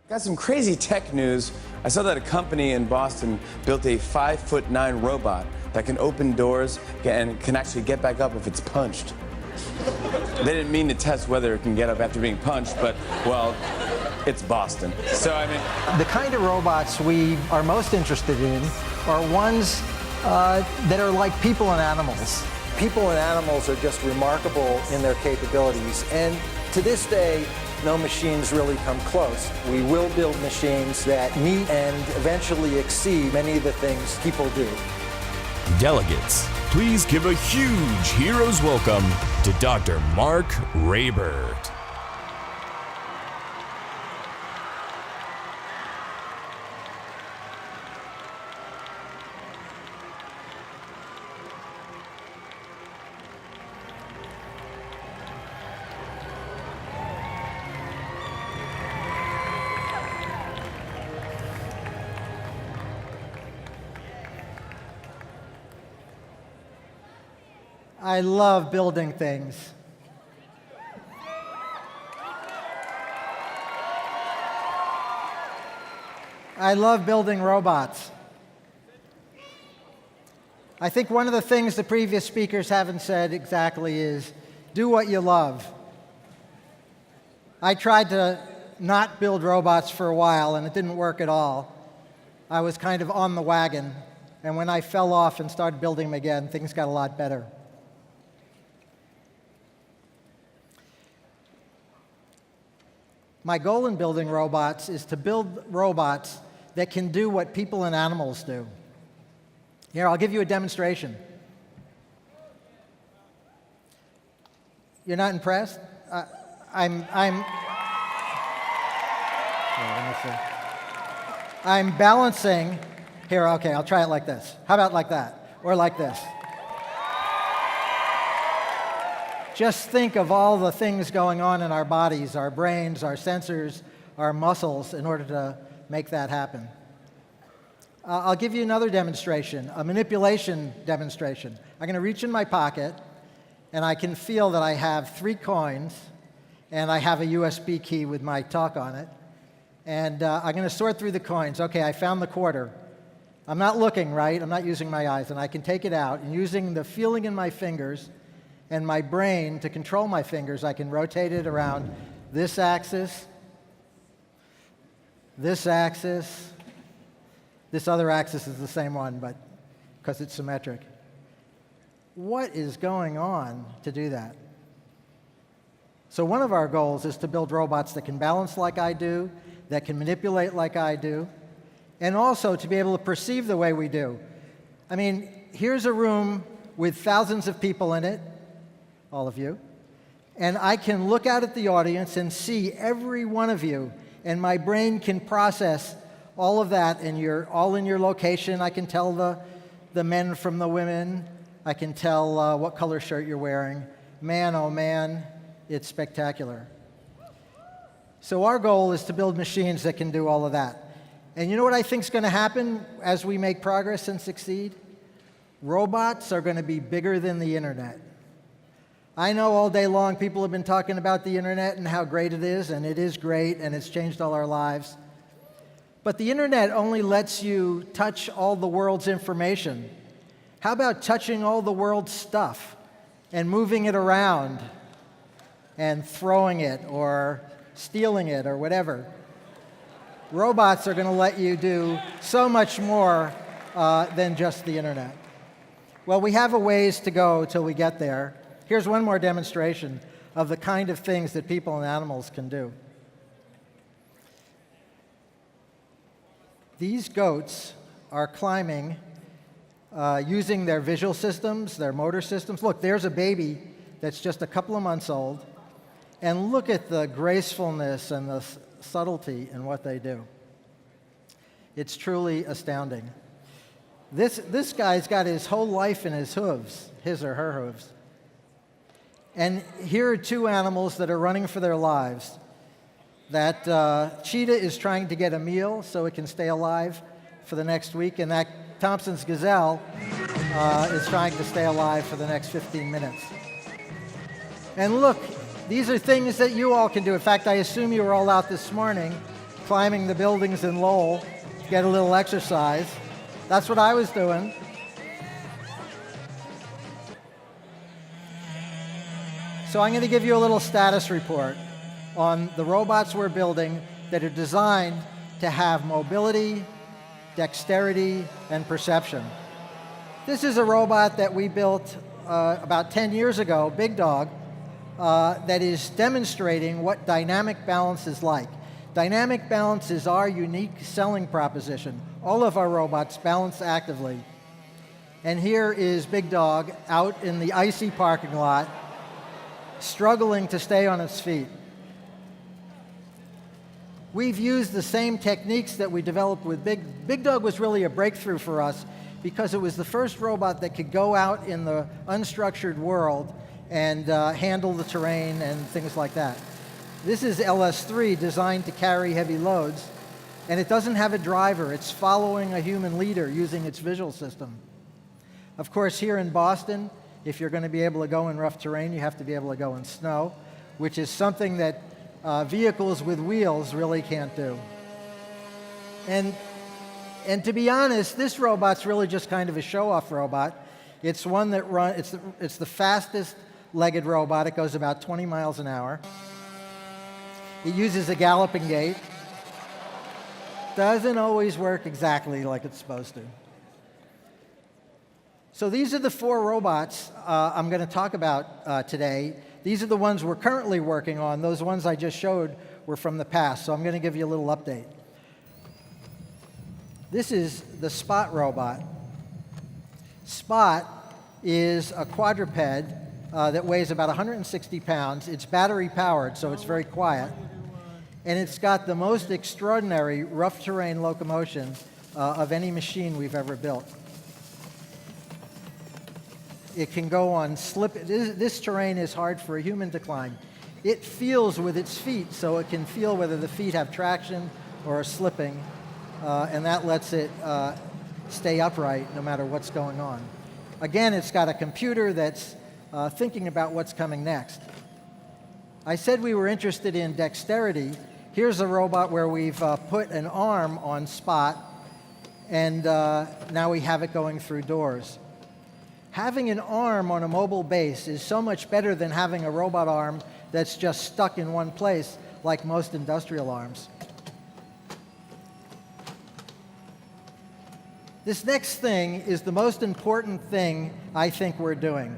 Got some crazy tech news. I saw that a company in Boston built a 5'9" robot that can open doors and can actually get back up if it's punched. They didn't mean to test whether it can get up after being punched, but, well, it's Boston. So, I mean... The kind of robots we are most interested in are ones that are like people and animals. People and animals are just remarkable in their capabilities, and to this day, no machines really come close. We will build machines that meet and eventually exceed many of the things people do. Delegates, please give a huge hero's welcome to Dr. Marc Raibert. I love building things. I love building robots. I think one of the things the previous speakers haven't said exactly is, do what you love. I tried to not build robots for a while, and it didn't work at all. I was kind of on the wagon, and when I fell off and started building them again, things got a lot better. My goal in building robots is to build robots that can do what people and animals do. Here, I'll give you a demonstration. You're not impressed? I'm balancing. Here, okay, I'll try it like this. How about like that? Or like this? Just think of all the things going on in our bodies, our brains, our sensors, our muscles, in order to make that happen. I'll give you another demonstration, a manipulation demonstration. I'm going to reach in my pocket, and I can feel that I have 3 coins, and I have a USB key with my talk on it. And I'm going to sort through the coins. Okay, I found the quarter. I'm not looking, right? I'm not using my eyes, and I can take it out. And using the feeling in my fingers and my brain to control my fingers, I can rotate it around this axis, this axis. This other axis is the same one, but because it's symmetric. What is going on to do that? So one of our goals is to build robots that can balance like I do, that can manipulate like I do, and also to be able to perceive the way we do. I mean, here's a room with thousands of people in it, all of you, and I can look out at the audience and see every one of you, and my brain can process all of that, and you're all in your location. I can tell the men from the women. I can tell what color shirt you're wearing. Man, oh man, it's spectacular. So our goal is to build machines that can do all of that. And you know what I think is going to happen as we make progress and succeed? Robots are going to be bigger than the internet. I know all day long people have been talking about the internet and how great it is, and it is great, and it's changed all our lives. But the internet only lets you touch all the world's information. How about touching all the world's stuff and moving it around and throwing it or stealing it or whatever? Robots are going to let you do so much more than just the internet. Well, we have a ways to go till we get there. Here's one more demonstration of the kind of things that people and animals can do. These goats are climbing using their visual systems, their motor systems. Look, there's a baby that's just a couple of months old, and look at the gracefulness and the subtlety in what they do. It's truly astounding. This guy's got his whole life in his hooves, his or her hooves. And here are 2 animals that are running for their lives. That cheetah is trying to get a meal so it can stay alive for the next week, and that Thompson's gazelle is trying to stay alive for the next 15 minutes. And look, these are things that you all can do. In fact, I assume you were all out this morning climbing the buildings in Lowell to get a little exercise. That's what I was doing. So I'm going to give you a little status report on the robots we're building that are designed to have mobility, dexterity, and perception. This is a robot that we built about 10 years ago, Big Dog, that is demonstrating what dynamic balance is like. Dynamic balance is our unique selling proposition. All of our robots balance actively. And here is Big Dog out in the icy parking lot, struggling to stay on its feet. We've used the same techniques that we developed with Big Dog was really a breakthrough for us because it was the first robot that could go out in the unstructured world and handle the terrain and things like that. This is LS3, designed to carry heavy loads, and it doesn't have a driver. It's following a human leader using its visual system. Of course, here in Boston, if you're going to be able to go in rough terrain, you have to be able to go in snow, which is something that vehicles with wheels really can't do. And to be honest, this robot's really just kind of a show-off robot. It's one that it's the fastest legged robot. It goes about 20 miles an hour. It uses a galloping gait. Doesn't always work exactly like it's supposed to. So these are the 4 robots I'm going to talk about today. These are the ones we're currently working on. Those ones I just showed were from the past, so I'm going to give you a little update. This is the Spot robot. Spot is a quadruped that weighs about 160 pounds. It's battery powered, so it's very quiet. And it's got the most extraordinary rough terrain locomotion of any machine we've ever built. It can go on this terrain is hard for a human to climb. It feels with its feet, so it can feel whether the feet have traction or are slipping, and that lets it stay upright no matter what's going on. Again, it's got a computer that's thinking about what's coming next. I said we were interested in dexterity. Here's a robot where we've put an arm on Spot, and now we have it going through doors. Having an arm on a mobile base is so much better than having a robot arm that's just stuck in one place, like most industrial arms. This next thing is the most important thing I think we're doing.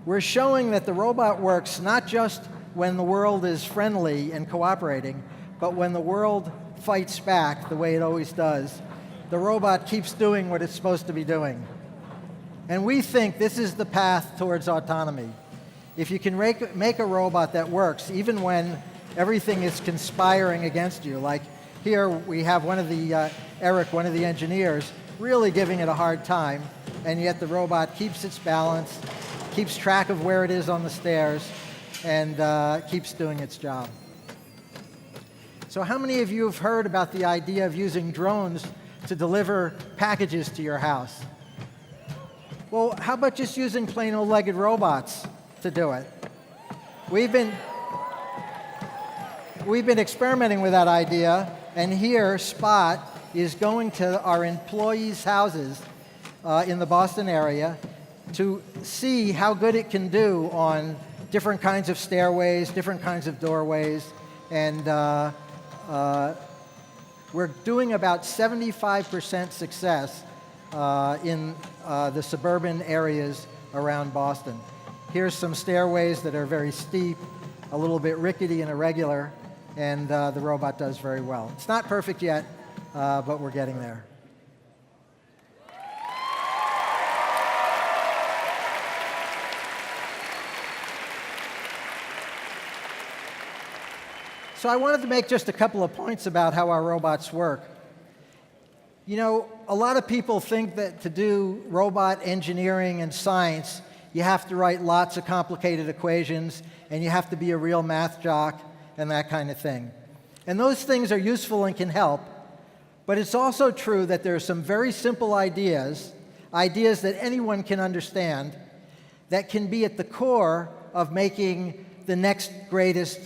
We're showing that the robot works not just when the world is friendly and cooperating, but when the world fights back the way it always does. The robot keeps doing what it's supposed to be doing. And we think this is the path towards autonomy. If you can make a robot that works, even when everything is conspiring against you, like here we have Eric, one of the engineers, really giving it a hard time, and yet the robot keeps its balance, keeps track of where it is on the stairs, and keeps doing its job. So how many of you have heard about the idea of using drones to deliver packages to your house? Well, how about just using plain old legged robots to do it? We've been experimenting with that idea, and here Spot is going to our employees' houses in the Boston area to see how good it can do on different kinds of stairways, different kinds of doorways, and we're doing about 75% success in the suburban areas around Boston. Here's some stairways that are very steep, a little bit rickety and irregular, and the robot does very well. It's not perfect yet, but we're getting there. So I wanted to make just a couple of points about how our robots work. You know, a lot of people think that to do robot engineering and science, you have to write lots of complicated equations, and you have to be a real math jock, and that kind of thing. And those things are useful and can help, but it's also true that there are some very simple ideas that anyone can understand, that can be at the core of making the next greatest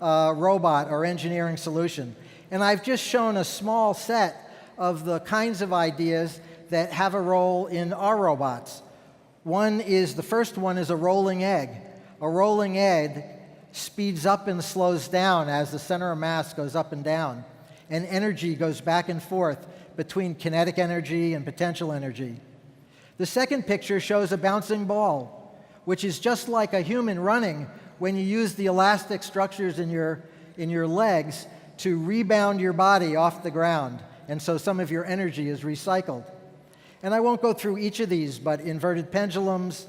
robot or engineering solution. And I've just shown a small set of the kinds of ideas that have a role in our robots. The first one is a rolling egg. A rolling egg speeds up and slows down as the center of mass goes up and down, and energy goes back and forth between kinetic energy and potential energy. The second picture shows a bouncing ball, which is just like a human running when you use the elastic structures in your legs to rebound your body off the ground, and so some of your energy is recycled. And I won't go through each of these, but inverted pendulums,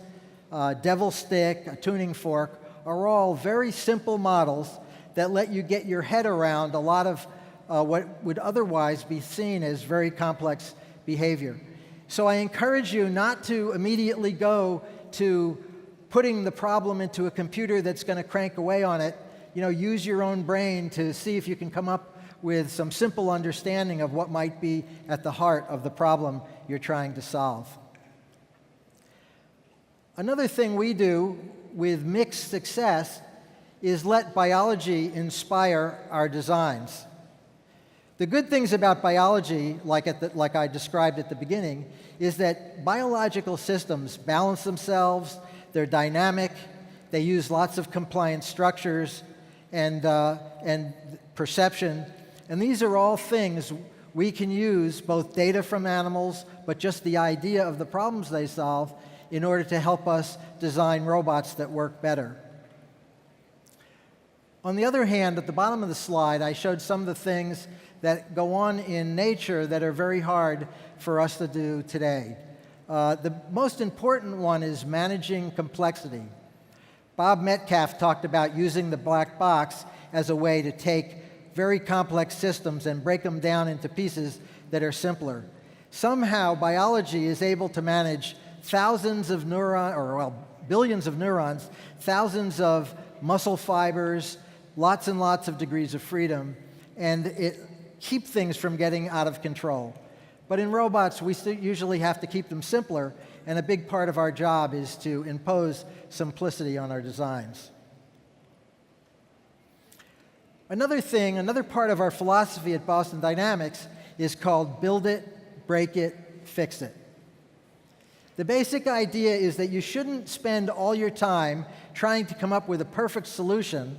devil stick, a tuning fork, are all very simple models that let you get your head around a lot of what would otherwise be seen as very complex behavior. So I encourage you not to immediately go to putting the problem into a computer that's going to crank away on it. Use your own brain to see if you can come up with some simple understanding of what might be at the heart of the problem you're trying to solve. Another thing we do with mixed success is let biology inspire our designs. The good things about biology, like I described at the beginning, is that biological systems balance themselves, they're dynamic, they use lots of compliant structures and perception, and these are all things we can use, both data from animals, but just the idea of the problems they solve, in order to help us design robots that work better. On the other hand, at the bottom of the slide, I showed some of the things that go on in nature that are very hard for us to do today. The most important one is managing complexity. Bob Metcalfe talked about using the black box as a way to take very complex systems and break them down into pieces that are simpler. Somehow, biology is able to manage thousands of billions of neurons, thousands of muscle fibers, lots and lots of degrees of freedom, and it keep things from getting out of control. But in robots, we usually have to keep them simpler, and a big part of our job is to impose simplicity on our designs. Another part of our philosophy at Boston Dynamics is called build it, break it, fix it. The basic idea is that you shouldn't spend all your time trying to come up with a perfect solution,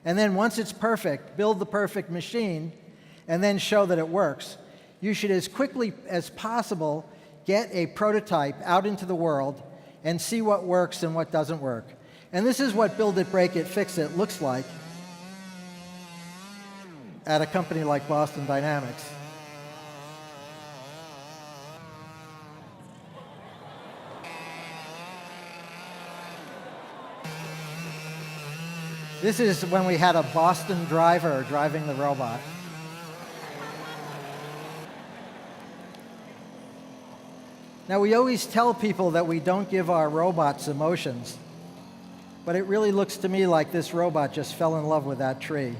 and then once it's perfect, build the perfect machine, and then show that it works. You should, as quickly as possible, get a prototype out into the world and see what works and what doesn't work. And this is what build it, break it, fix it looks like at a company like Boston Dynamics. This is when we had a Boston driver driving the robot. Now, we always tell people that we don't give our robots emotions, but it really looks to me like this robot just fell in love with that tree.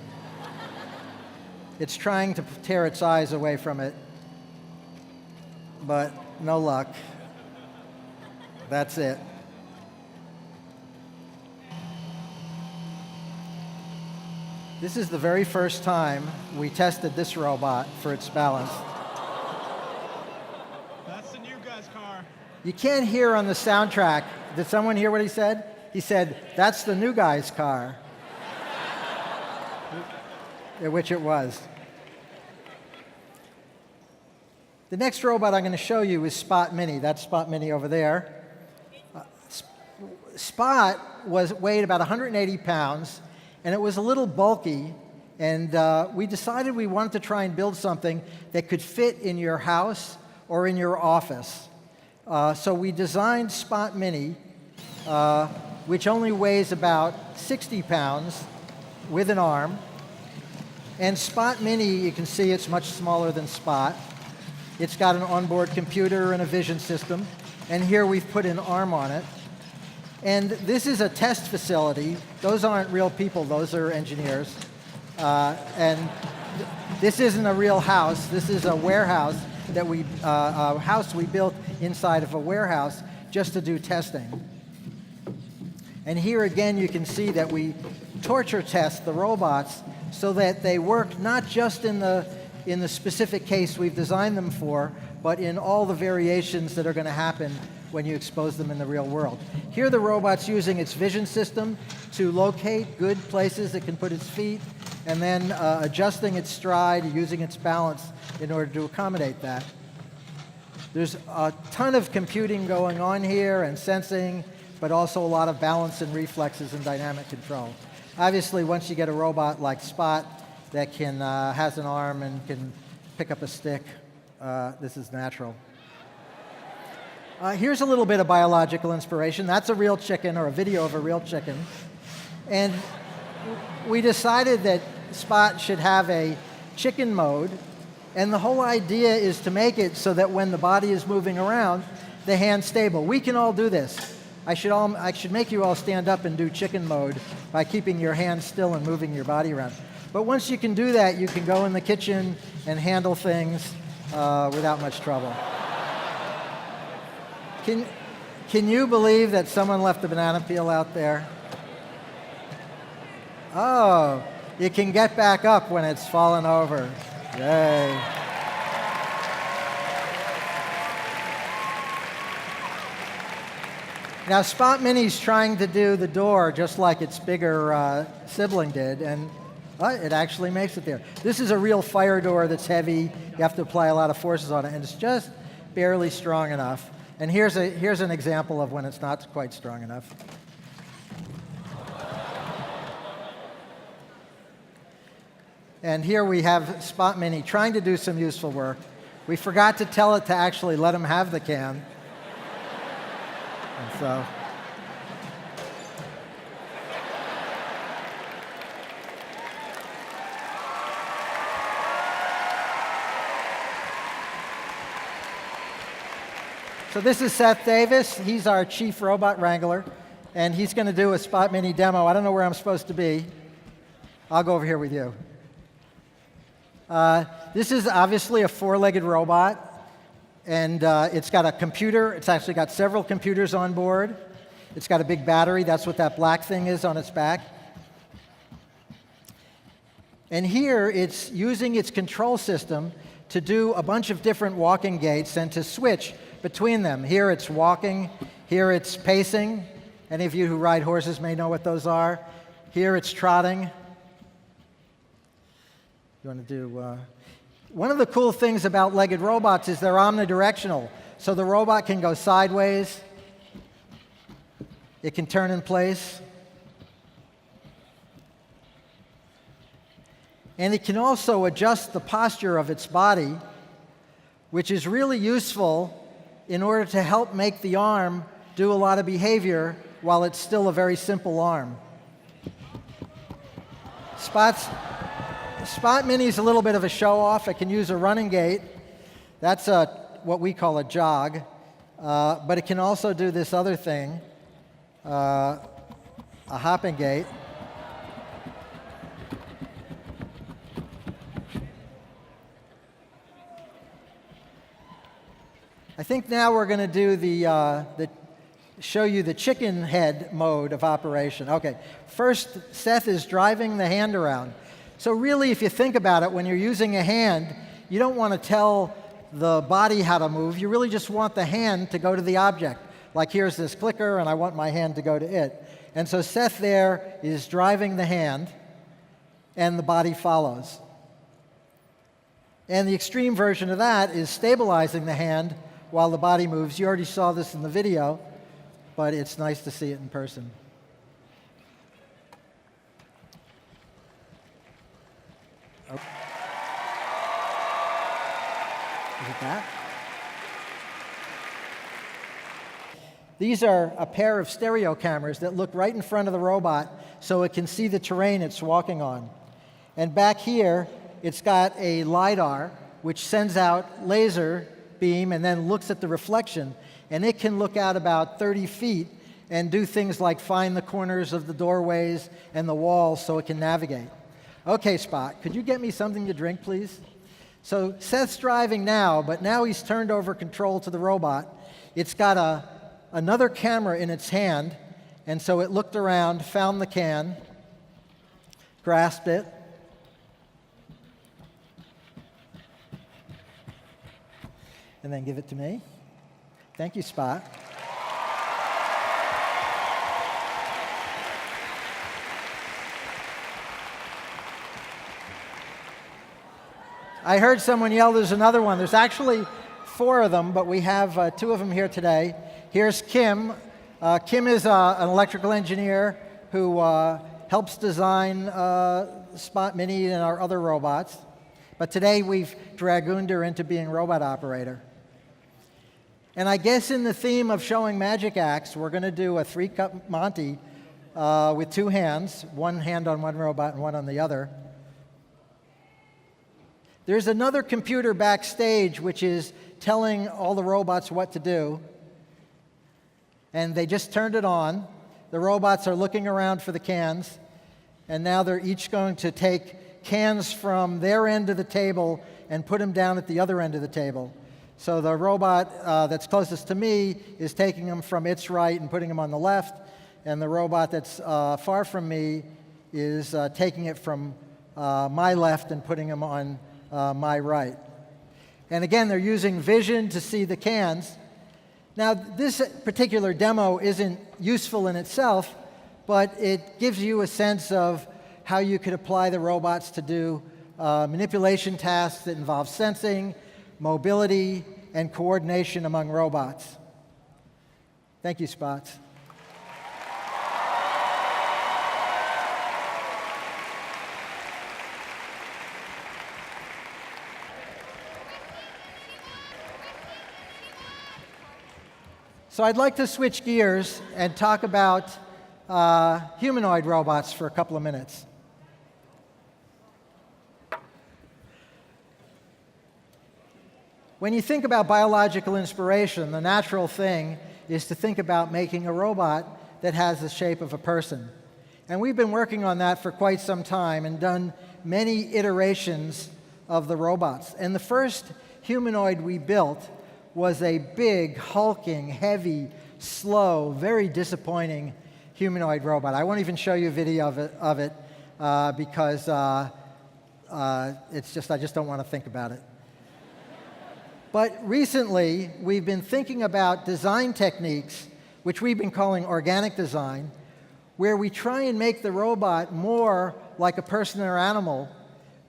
It's trying to tear its eyes away from it, but no luck. That's it. This is the very first time we tested this robot for its balance. That's the new guy's car. You can't hear on the soundtrack. Did someone hear what he said? He said, "That's the new guy's car," which it was. The next robot I'm going to show you is Spot Mini. That's Spot Mini over there. Spot weighed about 180 pounds, and it was a little bulky, and we decided we wanted to try and build something that could fit in your house or in your office. So we designed Spot Mini, which only weighs about 60 pounds with an arm. And Spot Mini, you can see it's much smaller than Spot. It's got an onboard computer and a vision system, and here we've put an arm on it. And this is a test facility. Those aren't real people, those are engineers. And this isn't a real house. This is a warehouse a house we built inside of a warehouse just to do testing. And here again, you can see that we torture test the robots so that they work not just in the specific case we've designed them for, but in all the variations that are going to happen when you expose them in the real world. Here the robot's using its vision system to locate good places it can put its feet, and then adjusting its stride, using its balance in order to accommodate that. There's a ton of computing going on here and sensing, but also a lot of balance and reflexes and dynamic control. Obviously, once you get a robot like Spot that has an arm and can pick up a stick, this is natural. Here's a little bit of biological inspiration. That's a real chicken, or a video of a real chicken. And we decided that Spot should have a chicken mode, and the whole idea is to make it so that when the body is moving around, the hand's stable. We can all do this. I should make you all stand up and do chicken mode by keeping your hands still and moving your body around. But once you can do that, you can go in the kitchen and handle things without much trouble. Can you believe that someone left a banana peel out there? Oh, you can get back up when it's fallen over. Yay. Now, Spot Mini's trying to do the door just like its bigger sibling did, and it actually makes it there. This is a real fire door that's heavy. You have to apply a lot of forces on it, and it's just barely strong enough. And here's an example of when it's not quite strong enough. And here we have Spot Mini trying to do some useful work. We forgot to tell it to actually let him have the can. And so this is Seth Davis. He's our chief robot wrangler, and he's going to do a Spot Mini demo. I don't know where I'm supposed to be. I'll go over here with you. This is obviously a four-legged robot, and it's got a computer. It's actually got several computers on board. It's got a big battery. That's what that black thing is on its back. And here it's using its control system to do a bunch of different walking gaits and to switch between them. Here it's walking. Here it's pacing. Any of you who ride horses may know what those are. Here it's trotting. You want to do... One of the cool things about legged robots is they're omnidirectional. So the robot can go sideways. It can turn in place. And it can also adjust the posture of its body, which is really useful in order to help make the arm do a lot of behavior while it's still a very simple arm. Spot Mini is a little bit of a show-off. It can use a running gait. That's what we call a jog. But it can also do this other thing, a hopping gait. I think now we're going to do show you the chicken head mode of operation. Okay, first Seth is driving the hand around. So really, if you think about it, when you're using a hand, you don't want to tell the body how to move. You really just want the hand to go to the object. Like here's this clicker, and I want my hand to go to it. And so Seth there is driving the hand, and the body follows. And the extreme version of that is stabilizing the hand while the body moves. You already saw this in the video, but it's nice to see it in person. Is it that? These are a pair of stereo cameras that look right in front of the robot so it can see the terrain it's walking on. And back here, it's got a LiDAR, which sends out laser beam and then looks at the reflection. And it can look out about 30 feet and do things like find the corners of the doorways and the walls so it can navigate. Okay, Spot, could you get me something to drink, please? So Seth's driving now, but now he's turned over control to the robot. It's got another camera in its hand, and so it looked around, found the can, grasp it, and then give it to me. Thank you, Spot. I heard someone yell, there's another one. There's actually 4 of them, but we have 2 of them here today. Here's Kim. Kim is an electrical engineer who helps design Spot Mini and our other robots. But today we've dragooned her into being robot operator. And I guess in the theme of showing magic acts, we're going to do a 3-cup Monty with 2 hands, 1 hand on one robot and 1 on the other. There's another computer backstage which is telling all the robots what to do. And they just turned it on. The robots are looking around for the cans. And now they're each going to take cans from their end of the table and put them down at the other end of the table. So the robot that's closest to me is taking them from its right and putting them on the left. And the robot that's far from me is taking it from my left and putting them on my right. And again, they're using vision to see the cans. Now, this particular demo isn't useful in itself, but it gives you a sense of how you could apply the robots to do manipulation tasks that involve sensing, mobility, and coordination among robots. Thank you, Spots. So I'd like to switch gears and talk about humanoid robots for a couple of minutes. When you think about biological inspiration, the natural thing is to think about making a robot that has the shape of a person. And we've been working on that for quite some time and done many iterations of the robots. And the first humanoid we built was a big, hulking, heavy, slow, very disappointing humanoid robot. I won't even show you a video of it because it's just, I just don't want to think about it. But recently, we've been thinking about design techniques, which we've been calling organic design, where we try and make the robot more like a person or animal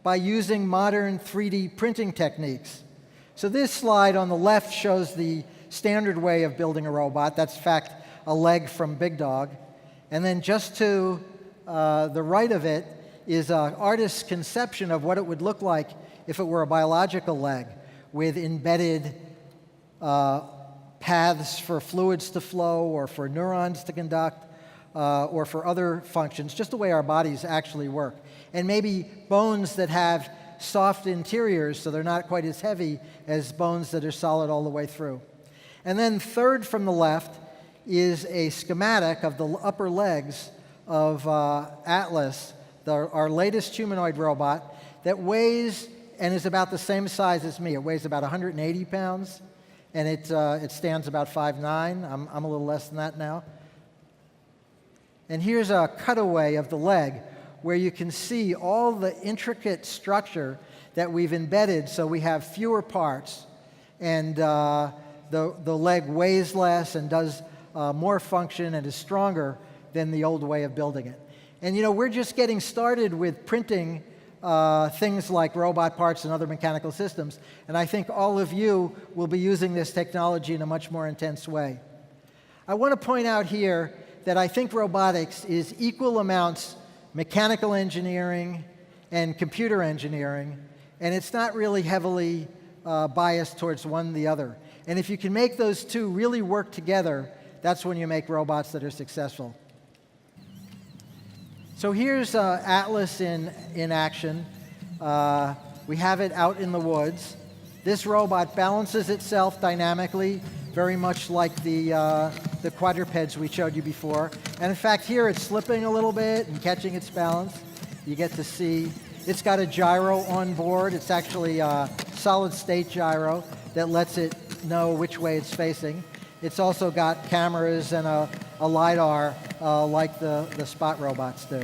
by using modern 3D printing techniques. So this slide on the left shows the standard way of building a robot. That's, in fact, a leg from Big Dog. And then just to the right of it is an artist's conception of what it would look like if it were a biological leg with embedded paths for fluids to flow or for neurons to conduct or for other functions, just the way our bodies actually work. And maybe bones that have soft interiors so they're not quite as heavy as bones that are solid all the way through. And then third from the left is a schematic of the upper legs of Atlas, our latest humanoid robot, that weighs and is about the same size as me. It weighs about 180 pounds, and it stands about 5'9". I'm a little less than that now. And here's a cutaway of the leg where you can see all the intricate structure that we've embedded so we have fewer parts, and the leg weighs less and does more function and is stronger than the old way of building it. And you know, we're just getting started with printing things like robot parts and other mechanical systems, and I think all of you will be using this technology in a much more intense way. I want to point out here that I think robotics is equal amounts mechanical engineering and computer engineering, and it's not really heavily biased towards one or the other. And if you can make those two really work together, that's when you make robots that are successful. So here's Atlas in action. We have it out in the woods. This robot balances itself dynamically, very much like the quadrupeds we showed you before. And in fact, here it's slipping a little bit and catching its balance. You get to see it's got a gyro on board. It's actually a solid-state gyro that lets it know which way it's facing. It's also got cameras and a LiDAR like the Spot robots do.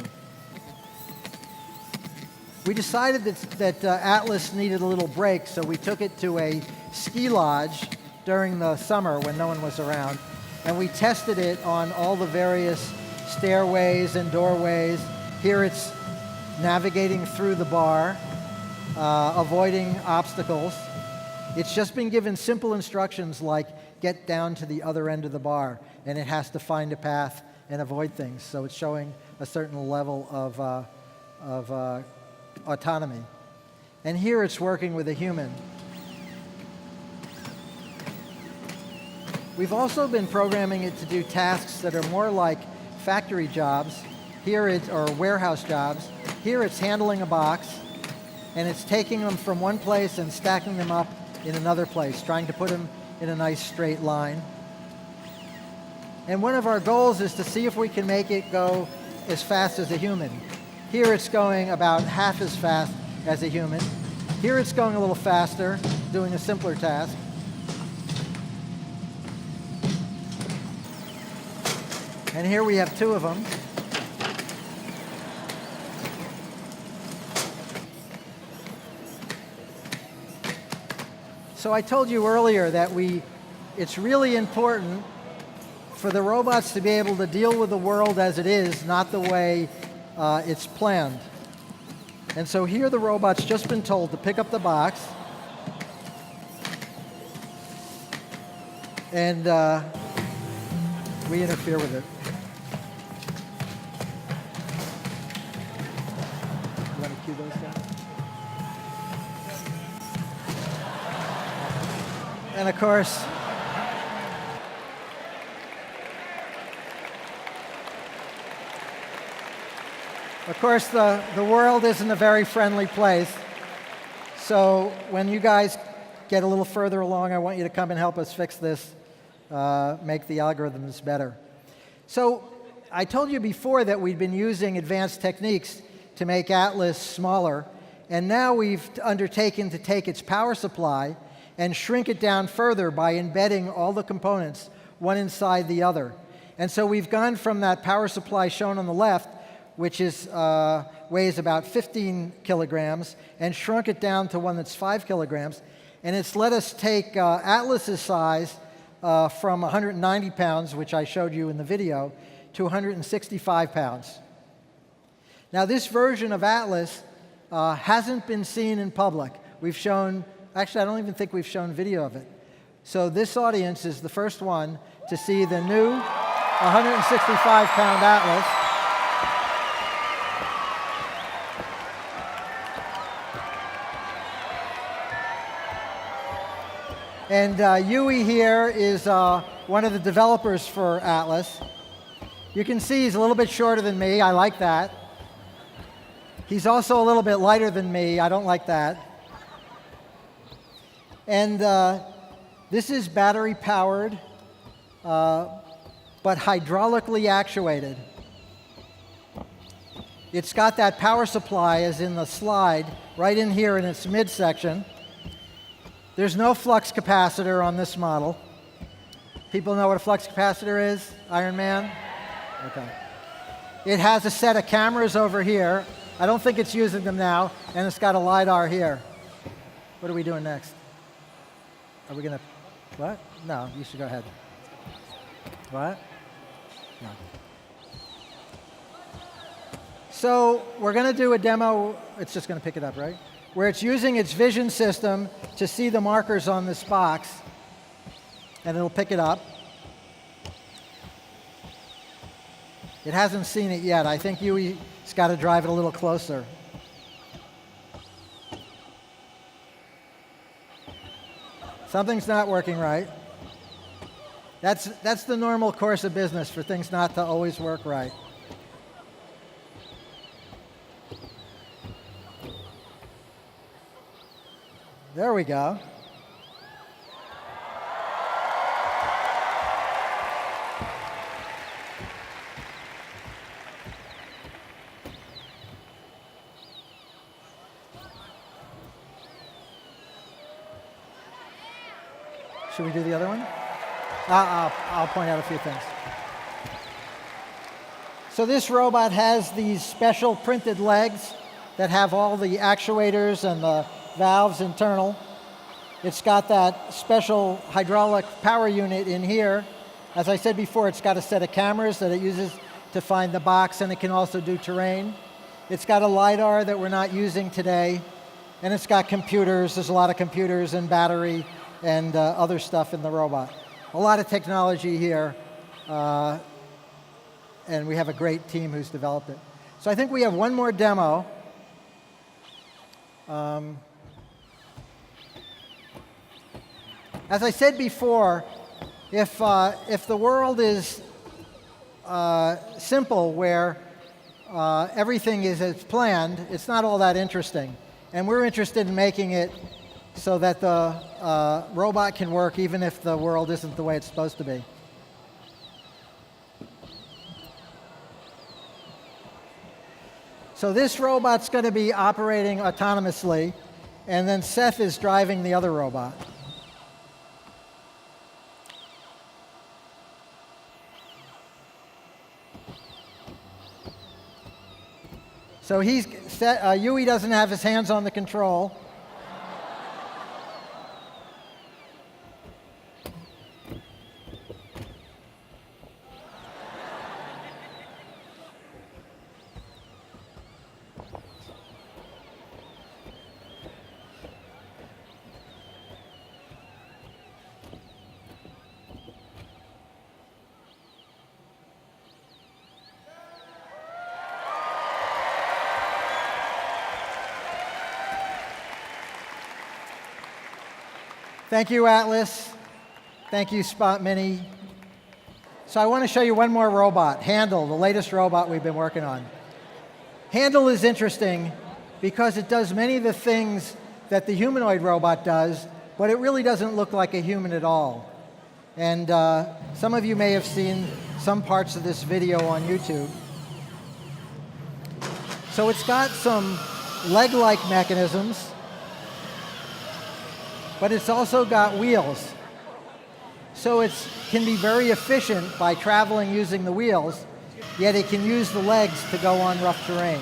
We decided that Atlas needed a little break, so we took it to a ski lodge during the summer when no one was around, and we tested it on all the various stairways and doorways. Here it's navigating through the bar, avoiding obstacles. It's just been given simple instructions like get down to the other end of the bar, and it has to find a path and avoid things. So it's showing a certain level of autonomy. And here it's working with a human. We've also been programming it to do tasks that are more like factory jobs. Or warehouse jobs. Here it's handling a box, and it's taking them from one place and stacking them up in another place, trying to put them in a nice straight line. And one of our goals is to see if we can make it go as fast as a human. Here it's going about half as fast as a human. Here it's going a little faster, doing a simpler task. And here we have two of them. So I told you earlier that it's really important for the robots to be able to deal with the world as it is, not the way it's planned. And so here the robot's just been told to pick up the box, and we interfere with it. You want to cue those down? And of course, the world isn't a very friendly place. So when you guys get a little further along, I want you to come and help us fix this, make the algorithms better. So I told you before that we'd been using advanced techniques to make Atlas smaller, and now we've undertaken to take its power supply and shrink it down further by embedding all the components one inside the other. And so we've gone from that power supply shown on the left, which weighs about 15 kilograms, and shrunk it down to one that's 5 kilograms. And it's let us take Atlas's size from 190 pounds, which I showed you in the video, to 165 pounds. Now, this version of Atlas hasn't been seen in public. We've shown, actually, I don't even think we've shown video of it. So this audience is the first one to see the new 165-pound Atlas. And Yui here is one of the developers for Atlas. You can see he's a little bit shorter than me. I like that. He's also a little bit lighter than me. I don't like that. And this is battery powered, but hydraulically actuated. It's got that power supply, as in the slide, right in here in its midsection. There's no flux capacitor on this model. People know what a flux capacitor is? Iron Man? Okay. It has a set of cameras over here. I don't think it's using them now, and it's got a LiDAR here. What are we doing next? Are we going to, what? No, you should go ahead. What? No. So we're going to do a demo. It's just going to pick it up, right? Where it's using its vision system to see the markers on this box, and it'll pick it up. It hasn't seen it yet. I think Yui's got to drive it a little closer. Something's not working right. That's the normal course of business for things not to always work right. There we go. Should we do the other one? I'll point out a few things. So this robot has these special printed legs that have all the actuators and the valves internal. It's got that special hydraulic power unit in here. As I said before, it's got a set of cameras that it uses to find the box, and it can also do terrain. It's got a LiDAR that we're not using today, and it's got computers. There's a lot of computers and battery and other stuff in the robot. A lot of technology here, and we have a great team who's developed it. So I think we have one more demo. As I said before, if the world is simple, where everything is as planned, it's not all that interesting. And we're interested in making it so that the robot can work even if the world isn't the way it's supposed to be. So this robot's going to be operating autonomously, and then Seth is driving the other robot. So Yui doesn't have his hands on the control. Thank you, Atlas. Thank you, Spot Mini. So I want to show you one more robot, Handle, the latest robot we've been working on. Handle is interesting because it does many of the things that the humanoid robot does, but it really doesn't look like a human at all. And some of you may have seen some parts of this video on YouTube. So it's got some leg-like mechanisms, but it's also got wheels. So it can be very efficient by traveling using the wheels, yet it can use the legs to go on rough terrain.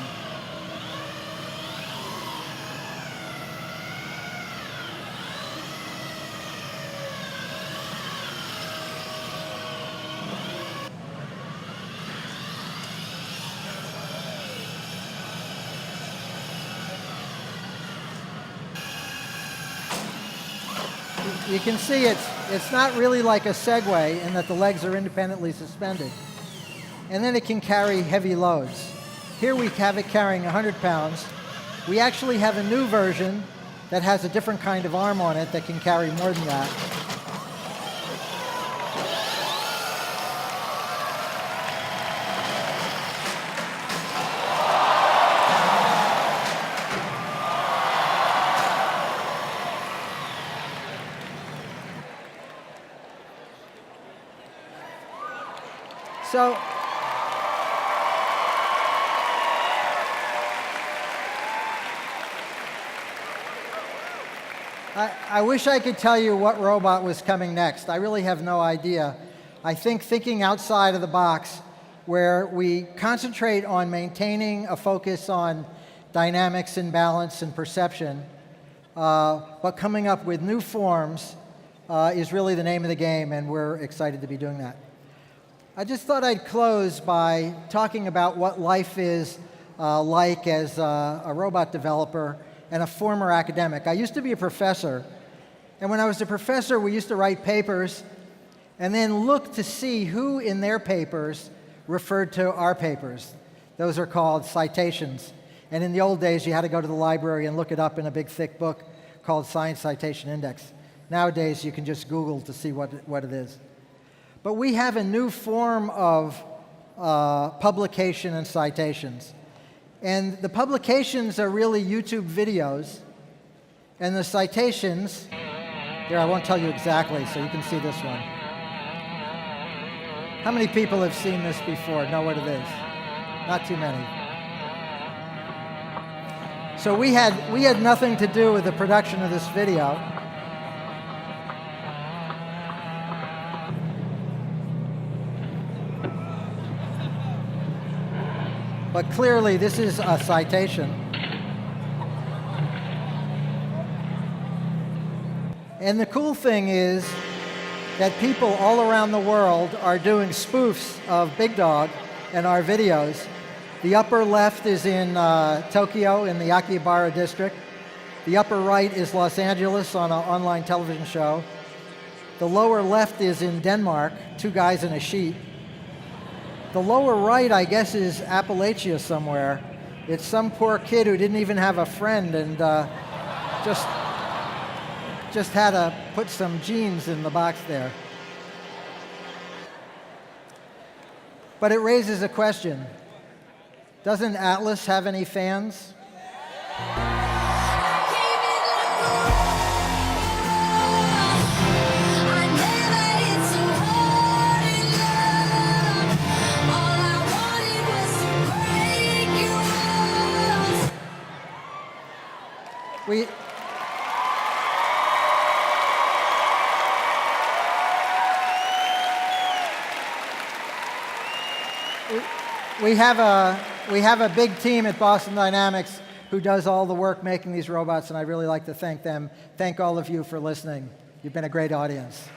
You can see it's not really like a Segway in that the legs are independently suspended. And then it can carry heavy loads. Here we have it carrying 100 pounds. We actually have a new version that has a different kind of arm on it that can carry more than that. So I wish I could tell you what robot was coming next. I really have no idea. I think thinking outside of the box, where we concentrate on maintaining a focus on dynamics and balance and perception, but coming up with new forms is really the name of the game, and we're excited to be doing that. I just thought I'd close by talking about what life is like as a robot developer and a former academic. I used to be a professor, and when I was a professor, we used to write papers and then look to see who in their papers referred to our papers. Those are called citations. And in the old days, you had to go to the library and look it up in a big, thick book called Science Citation Index. Nowadays, you can just Google to see what it is. But we have a new form of publication and citations. And the publications are really YouTube videos. And the citations, here, I won't tell you exactly, so you can see this one. How many people have seen this before, know what it is? Not too many. So we had nothing to do with the production of this video. But clearly, this is a citation. And the cool thing is that people all around the world are doing spoofs of Big Dog and our videos. The upper left is in Tokyo in the Akihabara district. The upper right is Los Angeles on an online television show. The lower left is in Denmark, two guys in a sheet. The lower right, I guess, is Appalachia somewhere. It's some poor kid who didn't even have a friend and just had to put some jeans in the box there. But it raises a question. Doesn't Atlas have any fans? We have a big team at Boston Dynamics who does all the work making these robots, and I'd really like to thank them. Thank all of you for listening. You've been a great audience.